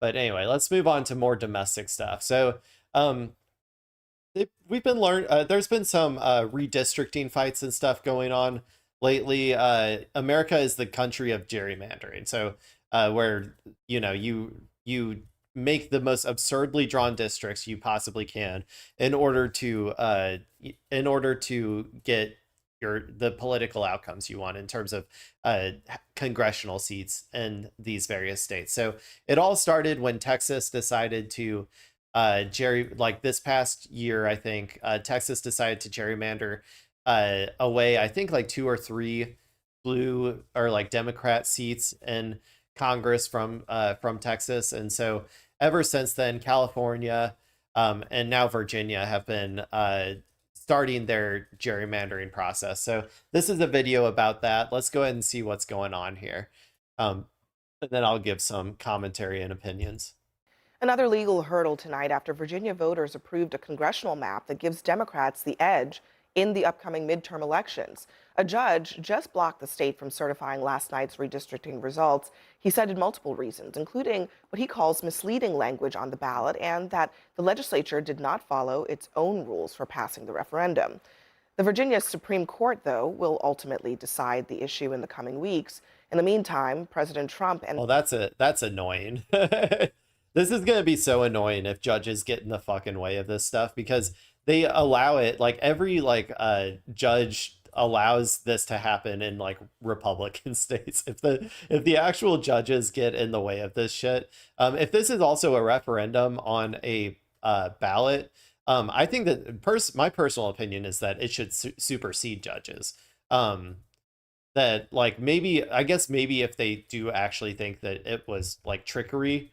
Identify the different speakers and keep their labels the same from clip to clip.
Speaker 1: But anyway, let's move on to more domestic stuff. So we've been there's been some redistricting fights and stuff going on lately. America is the country of gerrymandering. So where you make the most absurdly drawn districts you possibly can in order to get the political outcomes you want in terms of congressional seats in these various states. So it all started when Texas decided to this past year, I think Texas decided to gerrymander away, I think like 2 or 3 blue or like Democrat seats in Congress from Texas. And so ever since then, California and now Virginia have been starting their gerrymandering process. So this is a video about that. Let's go ahead and see what's going on here. And then I'll give some commentary and opinions.
Speaker 2: Another legal hurdle tonight after Virginia voters approved a congressional map that gives Democrats the edge in the upcoming midterm elections. A judge just blocked the state from certifying last night's redistricting results. He cited multiple reasons, including what he calls misleading language on the ballot and that the legislature did not follow its own rules for passing the referendum. The Virginia Supreme Court, though, will ultimately decide the issue in the coming weeks. In the meantime, President Trump and...
Speaker 1: Well, that's annoying. This is going to be so annoying if judges get in the fucking way of this stuff, because they allow it, like every judge allows this to happen in like Republican states. If the actual judges get in the way of this shit, if this is also a referendum on a ballot, I think that my personal opinion is that it should supersede judges. That like maybe if they do actually think that it was like trickery,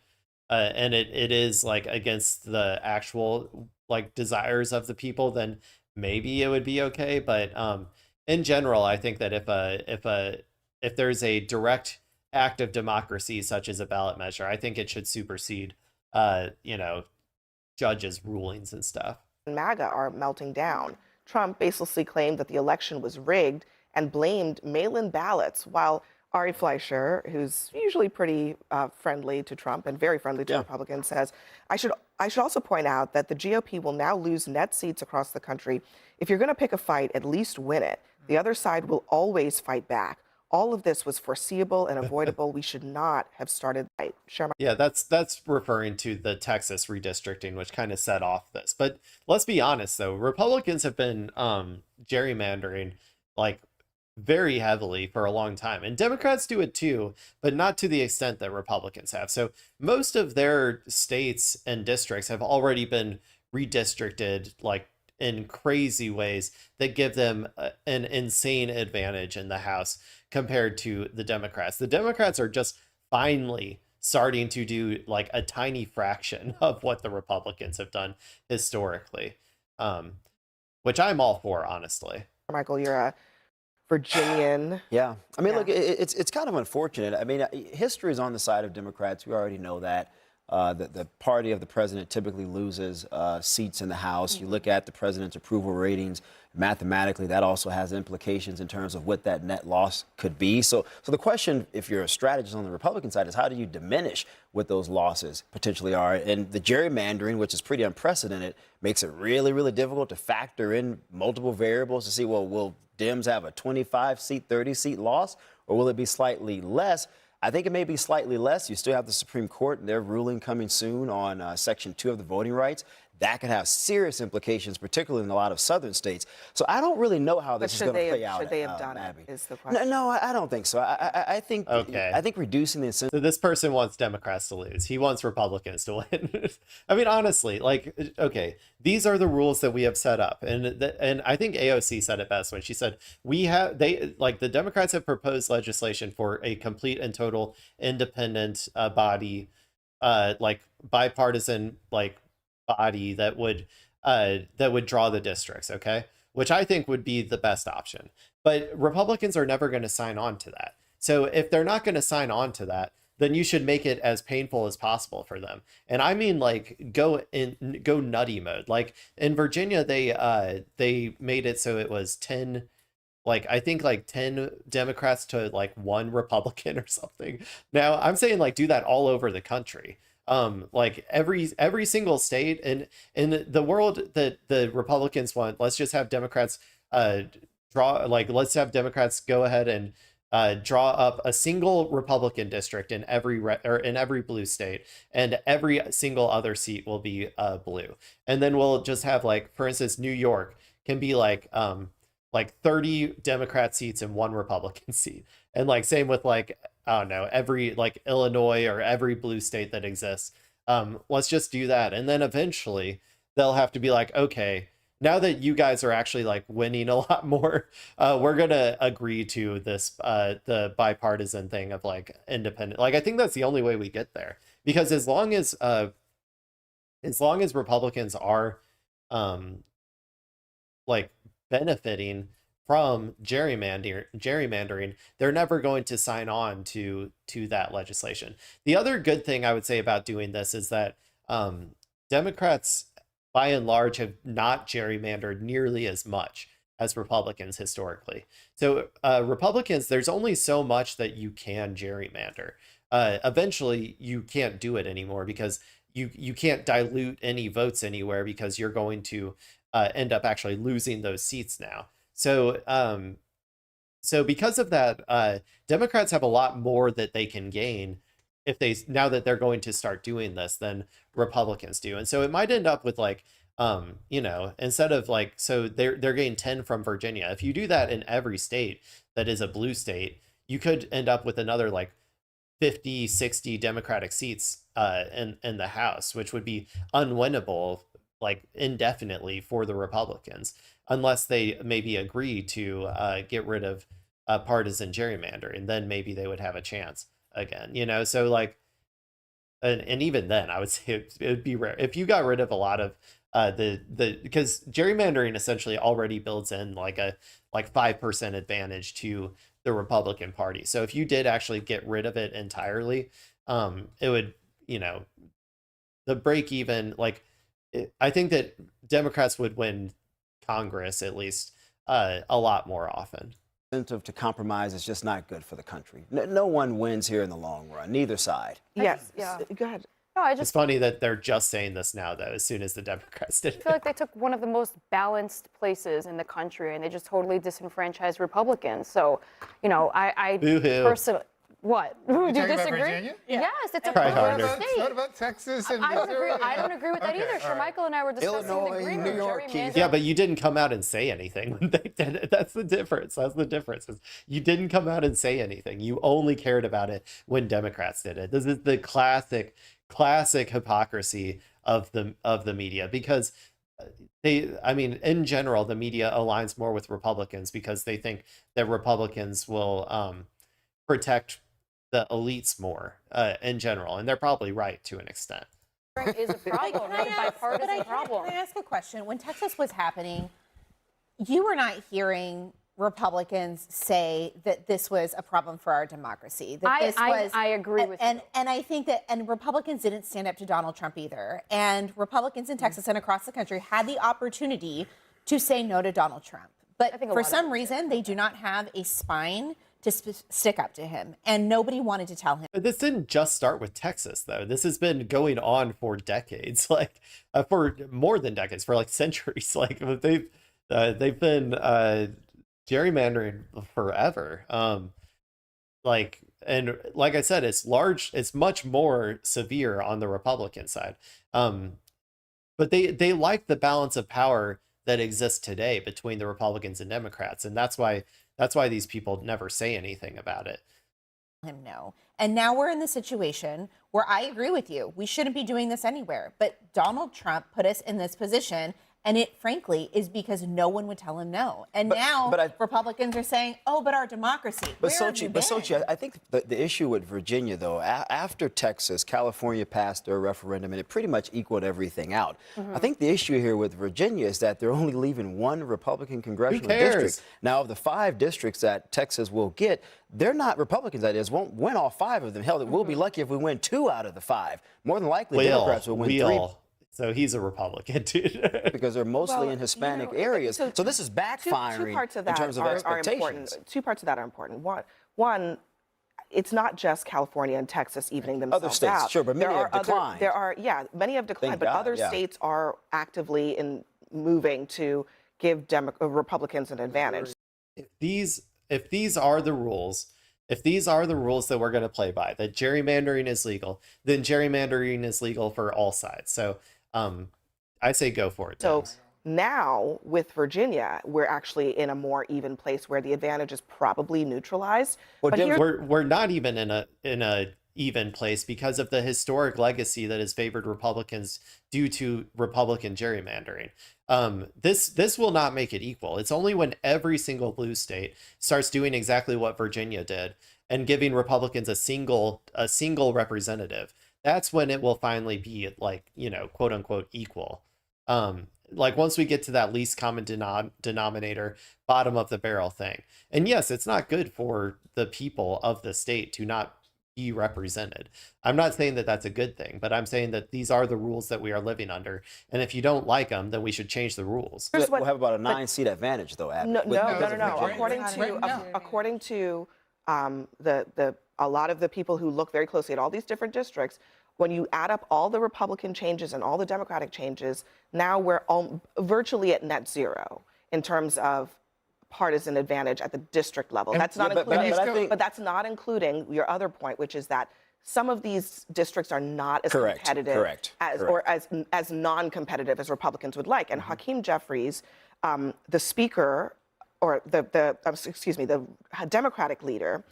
Speaker 1: and it is like against the actual like desires of the people, then maybe it would be okay. But in general, I think that if there's a direct act of democracy such as a ballot measure, I think it should supersede judges' rulings and stuff.
Speaker 2: MAGA are melting down. Trump basically claimed that the election was rigged and blamed mail-in ballots, while Ari Fleischer, who's usually pretty friendly to Trump and very friendly to Republicans, says, I should also point out that the GOP will now lose net seats across the country. If you're going to pick a fight, at least win it. The other side will always fight back. All of this was foreseeable and avoidable. We should not have started the fight.
Speaker 1: Yeah, that's referring to the Texas redistricting, which kind of set off this. But let's be honest, though, Republicans have been gerrymandering like very heavily for a long time, and Democrats do it too, but not to the extent that Republicans have. So most of their states and districts have already been redistricted like in crazy ways that give them an insane advantage in the House compared to the Democrats. The Democrats are just finally starting to do like a tiny fraction of what the Republicans have done historically, which I'm all for, honestly.
Speaker 2: Michael, you're a Virginian.
Speaker 3: Yeah. I mean, look, it's kind of unfortunate. I mean, history is on the side of Democrats. We already know that. The party of the president typically loses seats in the House. You look at the president's approval ratings. Mathematically, that also has implications in terms of what that net loss could be. So the question, if you're a strategist on the Republican side, is how do you diminish what those losses potentially are? And the gerrymandering, which is pretty unprecedented, makes it really, really difficult to factor in multiple variables to see, well, will Dems have a 25-seat, 30-seat loss, or will it be slightly less? I think it may be slightly less. You still have the Supreme Court and their ruling coming soon on Section 2 of the voting rights. That could have serious implications, particularly in a lot of southern states. So I don't really know how this is going to play out.
Speaker 2: Should they have done it, is the question.
Speaker 3: No, I don't think so. I think reducing the incentive.
Speaker 1: So this person wants Democrats to lose. He wants Republicans to win. I mean, honestly, like, okay, these are the rules that we have set up. And I think AOC said it best when she said, the Democrats have proposed legislation for a complete and total independent body, like bipartisan, like body that would draw the districts, okay, which I think would be the best option. But Republicans are never going to sign on to that. So if they're not going to sign on to that, then you should make it as painful as possible for them. And I mean, like, go nutty mode. Like in Virginia, they made it so it was 10, like I think like 10 Democrats to like 1 Republican or something. Now I'm saying like do that all over the country. like every single state in the world that the Republicans want, let's just have Democrats let's have Democrats go ahead and draw up a single Republican district in in every blue state, and every single other seat will be blue. And then we'll just have, like, for instance, New York can be like 30 Democrat seats and 1 Republican seat. And like same with, like, I don't know, every, like, Illinois or every blue state that exists. Let's just do that. And then eventually they'll have to be like, okay, now that you guys are actually, like, winning a lot more, we're gonna agree to this the bipartisan thing of, like, independent. Like, I think that's the only way we get there, because as long as Republicans are like benefiting from gerrymandering, they're never going to sign on to that legislation. The other good thing I would say about doing this is that Democrats, by and large, have not gerrymandered nearly as much as Republicans historically. So Republicans, there's only so much that you can gerrymander. Eventually, you can't do it anymore, because you can't dilute any votes anywhere, because you're going to end up actually losing those seats now. So so because of that, Democrats have a lot more that they can gain now that they're going to start doing this than Republicans do. And so it might end up with, like, instead of, like, so they're getting 10 from Virginia. If you do that in every state that is a blue state, you could end up with another, like, 50, 60 Democratic seats in the House, which would be unwinnable, like, indefinitely for the Republicans, unless they maybe agree to get rid of partisan gerrymandering. Then maybe they would have a chance again, so, like, and even then I would say it would be rare if you got rid of a lot of because gerrymandering essentially already builds in, like, a 5% advantage to the Republican Party. So if you did actually get rid of it entirely, it would, the break even, like, I think that Democrats would win Congress, at least, a lot more often.
Speaker 3: Incentive to compromise is just not good for the country. No one wins here in the long run, neither side.
Speaker 2: Yes.
Speaker 4: Yeah.
Speaker 2: Go ahead.
Speaker 4: No,
Speaker 1: It's funny that they're just saying this now, though, as soon as the Democrats did
Speaker 4: I feel like they took one of the most balanced places in the country and they just totally disenfranchised Republicans. So, I
Speaker 1: Boo-hoo.
Speaker 4: personally, what? Do you
Speaker 5: talking about
Speaker 4: disagree?
Speaker 5: Virginia?
Speaker 4: Yes, it's a
Speaker 1: Try
Speaker 4: blue
Speaker 1: harder.
Speaker 4: state.
Speaker 5: What about Texas and
Speaker 4: I don't
Speaker 5: Missouri?
Speaker 4: agree with that
Speaker 5: Okay,
Speaker 4: either.
Speaker 5: all right.
Speaker 4: Shermichael and I were discussing
Speaker 3: Illinois,
Speaker 4: the agreement.
Speaker 3: New York,
Speaker 4: Gerrymandering.
Speaker 1: Yeah, but you didn't come out and say anything when they did it. That's the difference. Is you didn't come out and say anything. You only cared about it when Democrats did it. This is the classic hypocrisy of the media, because in general, the media aligns more with Republicans because they think that Republicans will protect the elites more in general, and they're probably right to an extent.
Speaker 4: Is a problem, not a bipartisan problem.
Speaker 6: Can I ask a question? When Texas was happening, you were not hearing Republicans say that this was a problem for our democracy. That this was,
Speaker 4: I agree with you.
Speaker 6: And I think that, and Republicans didn't stand up to Donald Trump either. And Republicans in Texas and across the country had the opportunity to say no to Donald Trump. But for some reason, they do not have a spine to stick up to him, and nobody wanted to tell him.
Speaker 1: But this didn't just start with Texas, though. This has been going on for decades, like for more than decades, for like centuries. Like they've been gerrymandering forever. And like I said, it's much more severe on the Republican side. But they like the balance of power that exists today between the Republicans and Democrats, and that's why these people never say anything about it.
Speaker 6: Him no. And now we're in the situation where I agree with you. We shouldn't be doing this anywhere. But Donald Trump put us in this position. And it, frankly, is because no one would tell him no. And now Republicans are saying, oh, but our democracy.
Speaker 3: But Sochi, I think the issue with Virginia, though, after Texas, California passed their referendum, and it pretty much equaled everything out. I think the issue here with Virginia is that they're only leaving one Republican congressional district. Now, of the 5 districts that Texas will get, they're not Republicans, that is, won't win all 5 of them. Hell, we'll be lucky if we win 2 out of the 5. More than likely, Democrats will win 3.
Speaker 1: So he's a Republican, dude.
Speaker 3: Because they're mostly in Hispanic areas. So this is backfiring
Speaker 2: two parts of that
Speaker 3: in terms of expectations.
Speaker 2: Two parts of that are important. One, it's not just California and Texas evening themselves
Speaker 3: Other states,
Speaker 2: out.
Speaker 3: sure, but many have declined.
Speaker 2: Many have declined,
Speaker 3: Thank
Speaker 2: but
Speaker 3: God,
Speaker 2: other
Speaker 3: yeah.
Speaker 2: states are actively moving to give Republicans an advantage.
Speaker 1: If these are the rules, if these are the rules that we're going to play by, that gerrymandering is legal, then gerrymandering is legal for all sides. So I say go for it.
Speaker 2: So
Speaker 1: Dems.
Speaker 2: now with Virginia, we're actually in a more even place where the advantage is probably neutralized.
Speaker 3: Well,
Speaker 2: But
Speaker 3: Dems,
Speaker 2: here's
Speaker 1: we're not even in a even place because of the historic legacy that has favored Republicans due to Republican gerrymandering. This will not make it equal. It's only when every single blue state starts doing exactly what Virginia did and giving Republicans a single representative. That's when it will finally be like, you know, quote unquote equal. Like once we get to that least common denominator, bottom of the barrel thing. And yes, it's not good for the people of the state to not be represented. I'm not saying that that's a good thing, but I'm saying that these are the rules that we are living under. And if you don't like them, then we should change the rules.
Speaker 3: we'll have about a 9-seat advantage, though, Abby.
Speaker 2: No.
Speaker 3: because of Virginia.
Speaker 2: According to a lot of the people who look very closely at all these different districts, when you add up all the Republican changes and all the Democratic changes, now we're virtually at net zero in terms of partisan advantage at the district level. That's not including, but that's not including your other point, which is that some of these districts are not as competitive or as non-competitive as Republicans would like. And Hakeem Jeffries, the speaker, or the Democratic leader,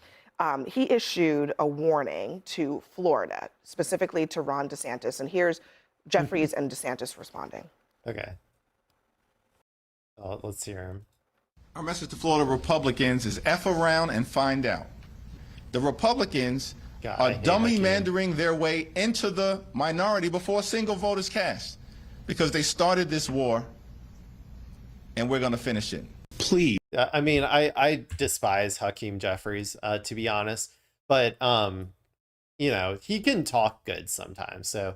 Speaker 2: he issued a warning to Florida, specifically to Ron DeSantis. And here's Jeffries and DeSantis responding.
Speaker 1: Okay. Let's hear him.
Speaker 5: Our message to Florida Republicans is F around and find out. The Republicans are dummy-mandering their way into the minority before a single vote is cast because they started this war and we're going to finish it. Please.
Speaker 1: I mean, I despise Hakeem Jeffries, to be honest, but you know, he can talk good sometimes. So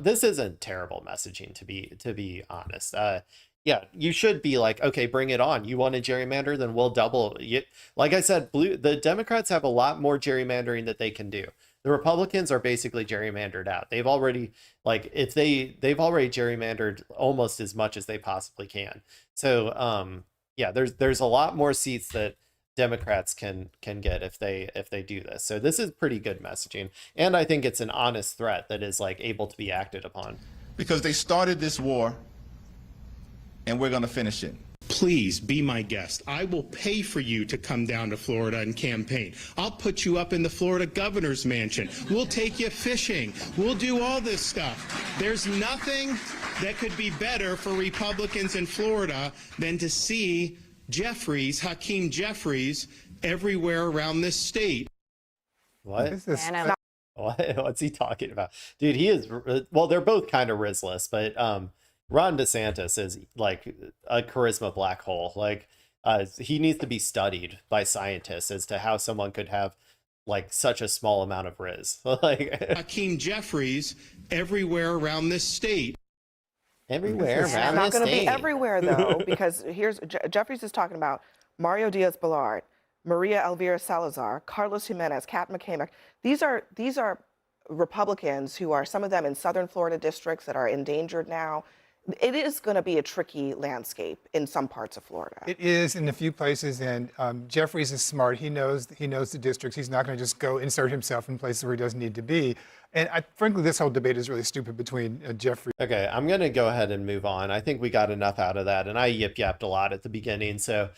Speaker 1: this isn't terrible messaging, to be honest. Yeah, you should be like, okay, bring it on. You want a gerrymander, then we'll double. Like I said, the Democrats have a lot more gerrymandering that they can do. The Republicans are basically gerrymandered out. They've already, like, if they've already gerrymandered almost as much as they possibly can. So yeah, there's a lot more seats that Democrats can get if they do this. So this is pretty good messaging, and I think it's an honest threat that is like able to be acted upon.
Speaker 5: Because they started this war and we're going to finish it.
Speaker 7: Please be my guest. I will pay for you to come down to Florida and campaign. I'll put you up in the Florida governor's mansion. We'll take you fishing. We'll do all this stuff. There's nothing that could be better for Republicans in Florida than to see Hakeem Jeffries, everywhere around this state.
Speaker 1: What? What's he talking about? Dude, he is, well, they're both kind of rizzless, but Ron DeSantis is like a charisma black hole. Like he needs to be studied by scientists as to how someone could have like such a small amount of riz. Like
Speaker 7: Hakeem Jeffries everywhere around this state.
Speaker 1: Everywhere around this state.
Speaker 2: It's not going to be everywhere though, because here's Jeffries is talking about Mario Diaz-Balart, Maria Elvira Salazar, Carlos Jimenez, Kat McCamick. These are Republicans who are, some of them in southern Florida districts that are endangered now. It is going to be a tricky landscape in some parts of Florida.
Speaker 8: It is in a few places, and Jeffries is smart. He knows the districts. He's not going to just go insert himself in places where he doesn't need to be. And frankly, this whole debate is really stupid between Jeffries.
Speaker 1: Okay, I'm going to go ahead and move on. I think we got enough out of that, and I yip-yapped a lot at the beginning. So